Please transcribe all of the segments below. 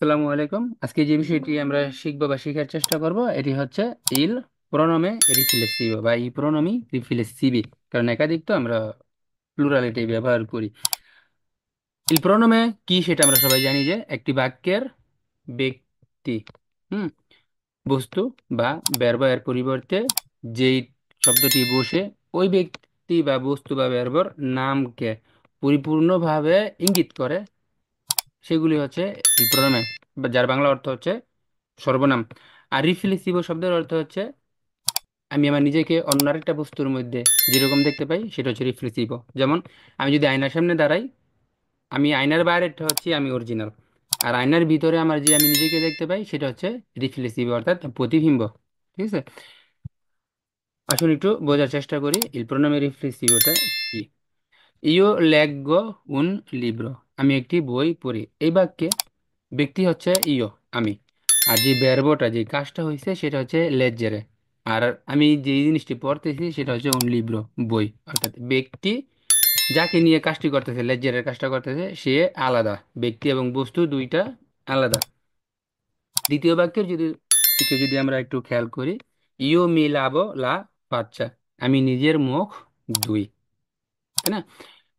আসসালামু আলাইকুম। আজকে যে বিষয়টি আমরা শিখবো বা শেখার চেষ্টা করব এটি হচ্ছে ইল প্রোনোমে রিফ্লেক্সিভ বা ই প্রোনোমি রিফ্লেক্সিভি। কারণ একাধিক তো আমরা প্লুরালিটি ব্যবহার করি। ইল প্রোনোমে কি সেটা আমরা সবাই জানি যে একটি বাক্যের ব্যক্তি, হুম বস্তু বা ব্যর্ব এর পরিবর্তে যেই শব্দটি বসে ওই ব্যক্তি বা বস্তু বা ব্যর্বর নামকে পরিপূর্ণভাবে ইঙ্গিত করে, সেগুলি হচ্ছে ইল প্রোনোমে, যার বাংলা অর্থ হচ্ছে সর্বনাম। আর রিফ্লেক্সিভ শব্দের অর্থ হচ্ছে আমি আমার নিজেকে অন্য আরেকটা বস্তুর মধ্যে যেরকম দেখতে পাই সেটা হচ্ছে রিফ্লেক্সিভ। যেমন আমি যদি আয়নার সামনে দাঁড়াই, আমি আয়নার বাইরেটা হচ্ছে আমি অরিজিনাল, আর আয়নার ভিতরে আমার যে আমি নিজেকে দেখতে পাই সেটা হচ্ছে রিফ্লেক্সিভ অর্থাৎ প্রতিবিম্ব। ঠিক আছে, আসুন একটু বোঝার চেষ্টা করি ইল প্রোনোমে রিফ্লেক্সিভটা কি। ইও লেগো উন লিব্রো, আমি একটি বই পড়ি। এই বাক্যে ব্যক্তি হচ্ছে ইও, আমি। আর যে ভার্বটা যে কাজটা হয়েছে সেটা হচ্ছে লেজেরে। আর আমি যে জিনিসটি পড়তেছি সেটা হচ্ছে উন লিব্রো, বই। অর্থাৎ ব্যক্তি যাকে নিয়ে কাজটি করতেছে, লেজেরের কাজটা করতেছে, সে আলাদা। ব্যক্তি এবং বস্তু দুইটা আলাদা। দ্বিতীয় বাক্যের দিকে যদি আমরা একটু খেয়াল করি, ইও মিলাবো লা বাচ্চা, আমি নিজের মুখ ধুই। তাই না?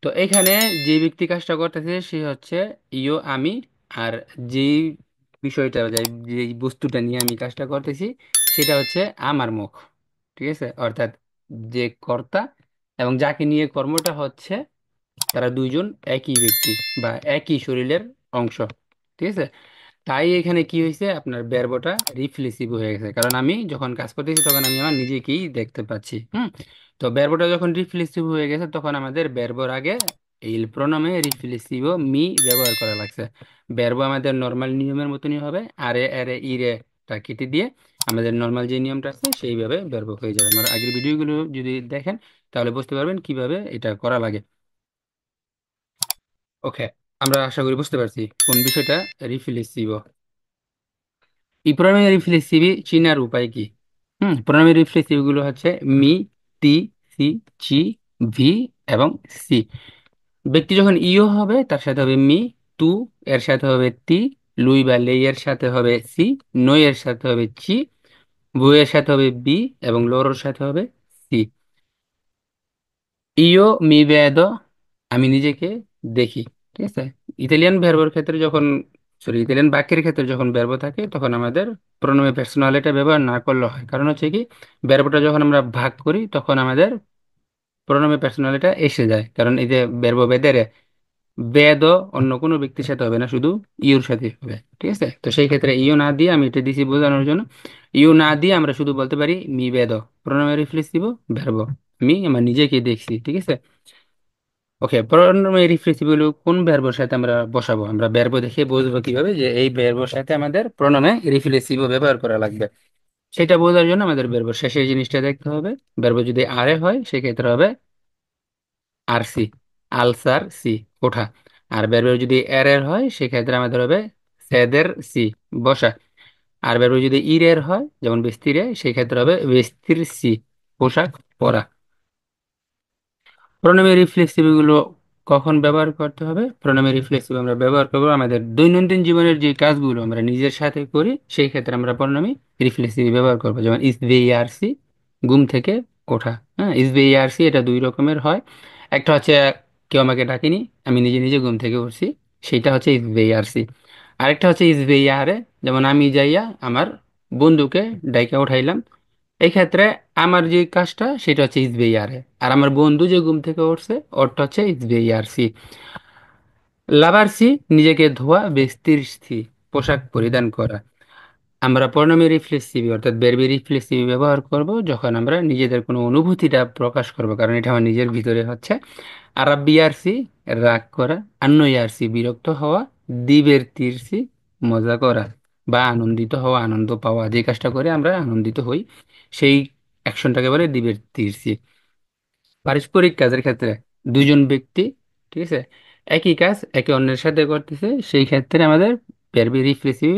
তো এখানে যে ব্যক্তি কাজটা করতেছে সে হচ্ছে ইও, আমি। আর যেই বিষয়টা যেই বস্তুটা নিয়ে আমি কাজটা করতেছি সেটা হচ্ছে আমার মুখ। ঠিক আছে, অর্থাৎ যে কর্তা এবং যাকে নিয়ে কর্মটা হচ্ছে তারা দুইজন একই ব্যক্তি বা একই শরীরের অংশ। ঠিক আছে, তাই এখানে কি হয়েছে, আপনার ব্যর্বটা রিফ্লেক্সিভ হয়ে গেছে, কারণ আমি যখন কাজ করতেছি তখন আমি আমার নিজেকেই দেখতে পাচ্ছি। তো ব্যর্বটা যখন রিফ্লেক্সিভ হয়ে গেছে তখন আমাদের ব্যর্বর আগে ইল প্রণামে রিফ্লেক্সিভ মি ব্যবহার করা লাগছে। ব্যর্ব আমাদের নর্মাল নিয়মের মতনই হবে, আরে আরে ইরে টা কেটে দিয়ে আমাদের নর্মাল যে নিয়মটা আছে সেইভাবে ব্যর্ব হয়ে যাবে। আমার আগের ভিডিওগুলো যদি দেখেন তাহলে বুঝতে পারবেন কিভাবে এটা করা লাগে। ওকে, আমরা আশা করি বুঝতে পারছি কোন বিষয়টা রিফ্লেক্সিভ। এই প্রণামী রিফ্লেক্সিভ চিনার উপায় কি? প্রণামী রিফ্লেক্সিভ গুলো হচ্ছে মি, তি, সি, চি, ভি এবং সি। ব্যক্তি যখন ইও হবে তার সাথে হবে মি, তু এর সাথে হবে তি, লুই বা লেই এর সাথে হবে সি, নই এর সাথে হবে চি, বু এর সাথে হবে বি এবং লোর সাথে হবে সি। ইও মি বেদ, আমি নিজেকে দেখি। ঠিক আছে, ইতালিয়ান ভার্বের ক্ষেত্রে যখন, সরি, ইতালিয়ান বাক্যের ক্ষেত্রে যখন ভার্ব থাকে তখন আমাদের প্রোনোমে পার্সোনালিটা ব্যবহার না করলে হয়। কারণ হচ্ছে কি, ভার্বটা যখন আমরা ভাগ করি তখন আমাদের প্রোনোমে পার্সোনালিটা এসে যায়। কারণ এই যে ভার্ব বেদেরে, বেদ অন্য কোনো ব্যক্তির সাথে হবে না, শুধু ইউর সাথে হবে। ঠিক আছে, তো সেই ক্ষেত্রে ইউ না দিয়ে, আমি এটা দিছি বোঝানোর জন্য, ইউ না দিয়ে আমরা শুধু বলতে পারি মি বেদ, প্রোনোমে রিফ্লেক্সিভ ভার্ব, আমি আমার নিজেকে দেখছি। ঠিক আছে, ওকে। প্রোনাউন রিফ্লেক্সিবল কোন ভার্বের সাথে আমরা বসাবো, আমরা ভার্ব দেখে বুঝবো কিভাবে যে এই ভার্বের সাথে আমাদের প্রোনাউনে রিফ্লেক্সিভ ব্যবহার করা লাগবে। সেটা বোঝার জন্য আমাদের ভার্বের শেষের জিনিসটা দেখতে হবে। ভার্ব যদি আরে হয় সেক্ষেত্রে হবে আর সি, আলসার সি, ওঠা। আর ভার্ব যদি এর এর হয় সেক্ষেত্রে আমাদের হবে সেদের সি, বসা। আর ভার্ব যদি ইরের হয় যেমন বেস্তিরে, সেক্ষেত্রে হবে বেস্তির সি, পোশাক পরা। প্রণামী রিফ্লেক্সিভ গুলো কখন ব্যবহার করতে হবে? প্রণামী রিফ্লেক্সিভ আমরা ব্যবহার করবো আমাদের দৈনন্দিন জীবনের যে কাজগুলো আমরা নিজের সাথে করি সেই ক্ষেত্রে আমরা প্রণামী রিফ্লেক্সিভ ব্যবহার করবো। যেমন ইসবেইয়ারসি, ঘুম থেকে ওঠা। হ্যাঁ, ইসবেইয়ারসি এটা দুই রকমের হয়। একটা হচ্ছে কেউ আমাকে ডাকেনি, আমি নিজে নিজে ঘুম থেকে উঠছি, সেইটা হচ্ছে ইসবেইয়ারসি। আরেকটা হচ্ছে ইসবেইয়ারে, যেমন আমি যাইয়া আমার বন্ধুকে ডাইকা উঠাইলাম। এই ক্ষেত্রে আমার যে কাজটা সেটা হচ্ছে ইসবেইয়ারে, আর আমার বন্ধু যে ঘুম থেকে উঠছে ওরটা হচ্ছে ইসবেইয়ারসি। লাভারসি নিজেকে ধোয়া, বেস্তিরসি পোশাক পরিধান করা। আমরা প্রণামী রিফ্লেক্সিভ অর্থাৎ বেরবি রিফ্লেক্সিভ ব্যবহার করব যখন আমরা নিজেদের কোনো অনুভূতিটা প্রকাশ করব, কারণ এটা আমার নিজের ভিতরে হচ্ছে। আরাবিয়ারসি রাগ করা, আন্নয়ারসি বিরক্ত হওয়া, দিবের তীরসি মজা করা বা আনন্দিত হওয়া, আনন্দ পাওয়া। যে কাজটা করে আমরা আনন্দিত হই সেই অ্যাকশনটাকে বলে দিবের তীরসি। পারস্পরিক কাজের ক্ষেত্রে দুজন ব্যক্তি, ঠিক আছে, একই কাজ একে অন্যের সাথে করতেছে, সেই ক্ষেত্রে আমাদের ভার্বি রিফ্লেক্সিভ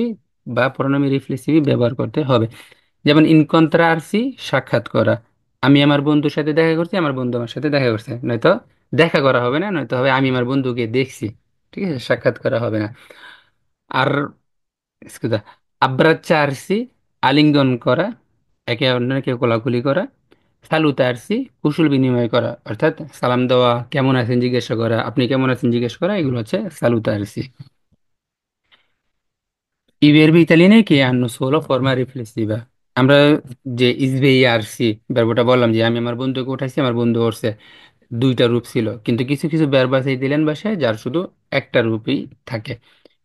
বা প্রণামী রিফ্লেক্সিভ ব্যবহার করতে হবে। যেমন ইনকন্ট্রার্সি সাক্ষাৎ করা, আমি আমার বন্ধুর সাথে দেখা করছি, আমার বন্ধু আমার সাথে দেখা করছে, নয়তো দেখা করা হবে না, নয়তো হবে আমি আমার বন্ধুকে দেখছি। ঠিক আছে, সাক্ষাৎ করা হবে না। আর স্কুদা, আব্রাচ্চারসি, আলিঙ্গন করা, একে অন্যকে কোলাকুলি করা। সালুতারসি, কুশল বিনিময় করা, অর্থাৎ সালাম দেওয়া, কেমন আছেন জিজ্ঞাসা করা, আপনি কেমন আছেন জিজ্ঞেস করা, এগুলো হচ্ছে সালুতারসি। I verbi italiani che hanno solo forma riflessiva, আমরা যে ইসবেইয়ারসি ভার্বটা বললাম যে আমি আমার বন্ধুকে উঠাইছি, আমার বন্ধু করছে, দুইটা রূপ ছিল, কিন্তু কিছু কিছু ভার্ব আছে ইতালিয়ান ভাষায় যার শুধু একটা রূপই থাকে।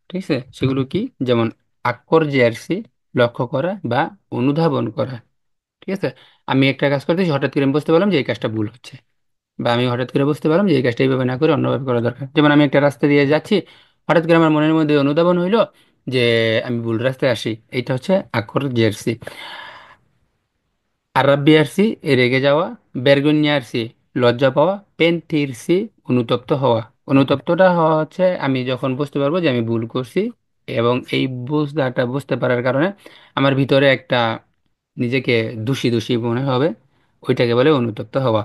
ঠিক আছে, সেগুলো কি? যেমন accorgersi, লক্ষ্য করা বা অনুধাবন করা। ঠিক আছে, আমি একটা কাজ করতেছি, হঠাৎ করে আমি বুঝতে পারলাম যে এই কাজটা ভুল হচ্ছে, বা আমি হঠাৎ করে বুঝতে পারলাম যে এই কাজটা এইভাবে না করে অন্যভাবে করা দরকার। যেমন আমি একটা রাস্তা দিয়ে যাচ্ছি, হঠাৎ করে আমার মনের মধ্যে অনুধাবন হইলো যে আমি ভুল রাস্তায় আসি, এইটা হচ্ছে accorgersi। আরাবিয়ার্সি, রেগে যাওয়া। বেরগোনিয়ার্সি, লজ্জা পাওয়া। পেন্টিরসি, অনুতপ্ত হওয়া। অনুতপ্তটা হওয়া হচ্ছে আমি যখন বুঝতে পারবো যে আমি ভুল করছি, এবং এই বুঝতে পারার কারণে আমার ভিতরে একটা নিজেকে দোষী দোষী মনে হবে, ওইটাকে বলে অনুতপ্ত হওয়া।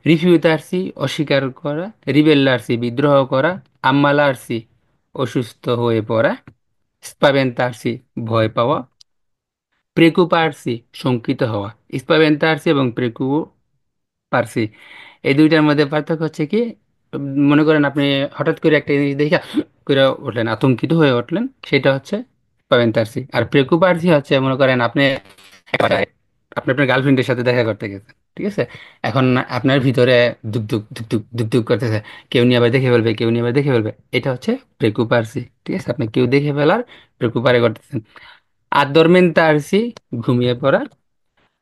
রিফিউতার্সি, অস্বীকার করা। রিবেল্লার্সি, বিদ্রোহ করা। আম্মালার্সি, অসুস্থ হয়ে পড়া। স্পাভেন্তার্সি, ভয় পাওয়া। প্রেকুপার্সি, শঙ্কিত হওয়া। স্পাভেন্তার্সি এবং প্রেকুপার্সি, এই দুইটার মধ্যে পার্থক্য হচ্ছে কি, মনে করেন আপনি হঠাৎ করে একটা জিনিস দেখে করে উঠলেন, আতঙ্কিত হয়ে উঠলেন, সেটা হচ্ছে স্পাভেন্তার্সি। আর প্রেকুপার্সি হচ্ছে মনে করেন আপনি আপনি আপনার গার্লফ্রেন্ডের সাথে দেখা করতে গেছেন, ঠিক আছে, এখন আপনার ভিতরে ধুক ধুক ধুক ধুক ধুক ধুক করতেছে, কেউ নিয়ে আবার দেখে ফেলবে, কেউ নিয়ে আবার দেখে ফেলবে, এটা হচ্ছে প্রেকুপার্সি। ঠিক আছে, আপনি কেউ দেখে ফেলার প্রেকুপারে করতেছেন। আদরমেন্তার্সি, ঘুমিয়ে পড়া।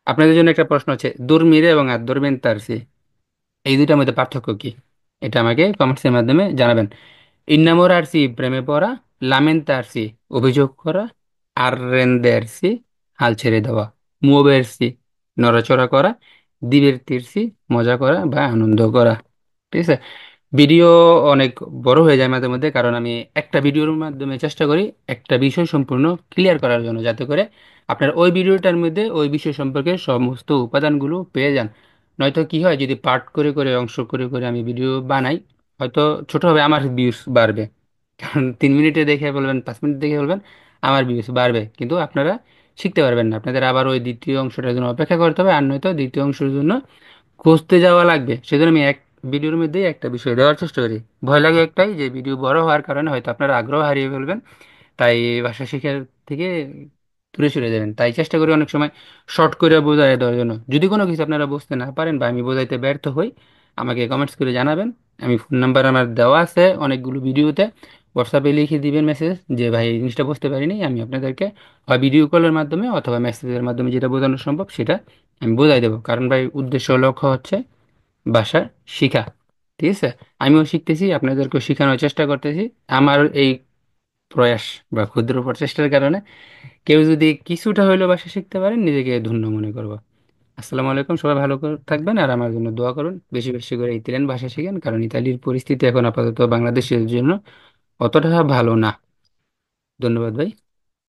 আপনাদের জন্য একটা প্রশ্ন আছে, দুর্মিরে এবং আদরমেন্তার্সি, এই দুইটার মধ্যে পার্থক্য কি? এটা আমাকে কমেন্টসের মাধ্যমে জানাবেন। ইন্নামোরার্সি, প্রেমে পড়া। লামেন্তার্সি, অভিযোগ করা। আররেন্দেরসি, হাল ছেড়ে দেওয়া। মুওভেরসি, নড়াচড়া করা। দিবের্তিরসি, মজা করা বা আনন্দ করা। ঠিক আছে, ভিডিও অনেক বড় হয়ে যায় মাঝে মধ্যে, কারণ আমি একটা ভিডিওর মাধ্যমে চেষ্টা করি একটা বিষয় সম্পূর্ণ ক্লিয়ার করার জন্য, যাতে করে আপনার ওই ভিডিওটার মধ্যে ওই বিষয় সম্পর্কে সমস্ত উপাদানগুলো পেয়ে যান। নয়তো কি হয়, যদি পার্ট করে করে অংশ করে করে আমি ভিডিও বানাই, হয়তো ছোট হবে, আমার ভিউস বাড়বে, কারণ 3 মিনিটে দেখে বলবেন, 5 মিনিট দেখে বলবেন, আমার ভিউস বাড়বে, কিন্তু আপনারা শিখতে পারবেন না, আপনাদের আবার ওই দ্বিতীয় অংশটার জন্য অপেক্ষা করতে হবে, আর নয়তো দ্বিতীয় অংশের জন্য খুঁজতে যাওয়া লাগবে। সেজন্য আমি এক ভিডিওর মধ্যেই একটা বিষয় দেওয়ার চেষ্টা করি। ভয় লাগে একটাই, যে ভিডিও বড় হওয়ার কারণে হয়তো আপনারা আগ্রহ হারিয়ে ফেলবেন, তাই ভাষা শেখার থেকে দূরে সরে যাবেন। তাই চেষ্টা করি অনেক সময় শর্ট করে বোঝাই দেওয়ার জন্য। যদি কোনো কিছু আপনারা বুঝতে না পারেন বা আমি বোঝাইতে ব্যর্থ হই, আমাকে কমেন্টস করে জানাবেন। আমি ফোন নাম্বার আমার দেওয়া আছে অনেকগুলো ভিডিওতে, হোয়াটসঅ্যাপে লিখে দিবেন মেসেজ যে ভাই এই জিনিসটা বুঝতে পারিনি, আমি আপনাদেরকে হয় ভিডিও কলের মাধ্যমে অথবা মেসেজের মাধ্যমে যেটা বোঝানো সম্ভব সেটা আমি বোঝাই দেবো, কারণ ভাই উদ্দেশ্য লক্ষ্য হচ্ছে ভাষা শিখা। ঠিক আছে, আমিও শিখতেছি, আপনাদেরকেও শেখানোর চেষ্টা করতেছি। আমার এই প্রয়াস বা ক্ষুদ্র প্রচেষ্টার কারণে কেউ যদি কিছুটা হইলেও ভাষা শিখতে পারেন, নিজেকে ধন্য মনে করবো। আসসালামু আলাইকুম, সবাই ভালো করে থাকবেন আর আমার জন্য দোয়া করুন, বেশি বেশি করে ইতালিয়ান ভাষা শিখেন, কারণ ইতালির পরিস্থিতি এখন আপাতত বাংলাদেশের জন্য অতটা ভালো না। ধন্যবাদ ভাই।